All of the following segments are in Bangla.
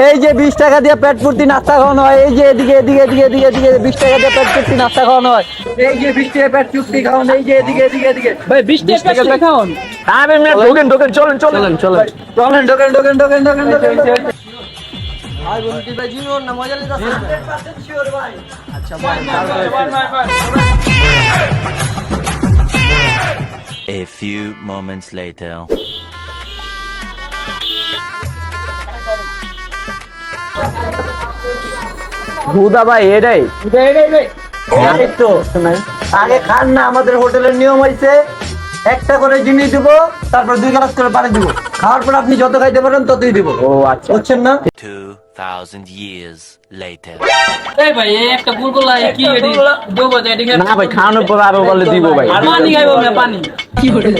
এই যে 20 টাকা দিয়ে পেট ভর্তি নাস্তা খাওয়ানো হয়, এই যে এদিকে এদিকে এদিকে এদিকে এদিকে 20 টাকা দিয়ে পেট ভর্তি নাস্তা খাওয়ানো হয়, এই যে 20 টাকা পেট চুক্তি খাওয়ানো, এই যে এদিকে এদিকে এদিকে ভাই 20 টাকা পেট খাওন। আরে মিয়া ঢোকেন ঢোকেন, চলেন চলেন চলেন চলেন ঢোকেন ঢোকেন ঢোকেন ঢোকেন ঢোকেন। ভাই বন্ধু ভাই জিনিস না মজা লিতাছে। 100% শিওর ভাই। আচ্ছা ভাই A few moments later. হুদা ভাই এটাই এই তো আগে খান না, আমাদের হোটেলের নিয়ম হইছে একটা করে জিনিস দিব, তারপর 2 গ্লাস করে পানি দিব, খাওয়ার পর আপনি যত খাইতে পারেন ততই দিব। ও আচ্ছা বুঝছেন না? 2000 years later. এই ভাই এই একটা গুলগুলা কি এডি দেবো যে এডি না ভাই খাওয়ানোর পর আরো বলে দিব ভাই। পানি খাইবো না পানি কি করে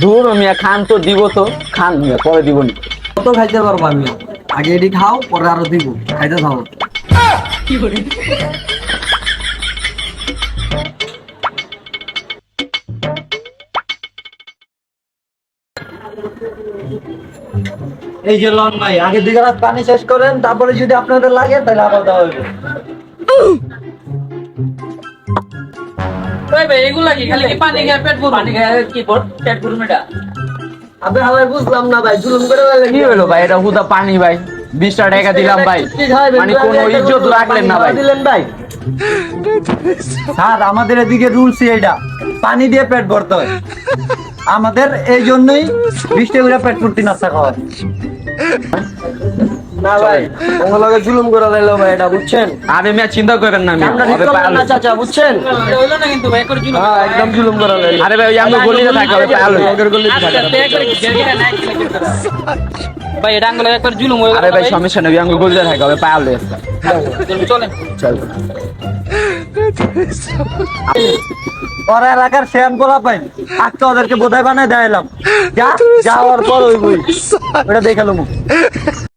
দূর মিয়া খান তো দিব তো, খান মিয়া পরে দিব না। কত খাইতে পারবো আমি? আগে এটি খাও পরে আরো দিব খাইতে থাকো। কি করে এই যে লন ভাই, আগে 2 গ্লাস পানি শেষ করেন, তারপরে যদি আপনাদের লাগে তাহলে আবার দেওয়া হবে। ভাই ভাই এগুলা কি খালি কি পানি খায় পেট ভরবে? পানি খায় কি পেট ভরবে এটা? আবে ভাই বুঝলাম না ভাই, জুলুম করে কি হলো ভাই, এটা হুদা পানি ভাই, 20 টাকা দিলাম ভাই, মানে কোনো ইজ্জত রাখলেন না ভাই। দিলেন ভাই। স্যার আমাদের এদিকে রুলস এটা, পানি দিয়ে পেট ভরতে হয় আমাদের, এই জন্যই 20 টাকা করে পেট ভর্তি নাস্তা খাওয়া হয়। না ভাই তোমার লগে জুলুম করে লাইলো ভাই, এটা বুঝছেন? আরে মিয়া চিন্তা করেন না মিয়া, আমরা ঠিক হবে করলাম পায়ালো। না চাচা, বুঝছেন? এটা হইলো না কিন্তু ভাই করে জুলুম। হ্যাঁ একদম জুলুম করে লাইলো। আরে ভাই ওই আমরা গলিতে থাকা হবে পায়ালো। আচ্ছা তে করে কি গেড়গিড়া নাই কি লাগে ভাই এটা আঙ্গুলে একবার জুলুম হয়ে আরে ভাই সমস্যা নেই, আমরা গলিতে থাকা হবে পায়ালো। চলেন চল ওরা এলাকার শেয়ান পোলা পাই, আজকে ওদেরকে বোধাই বানায় দেখাইলাম, যাওয়ার পর ওই বই ওটা দেখালো মুখ।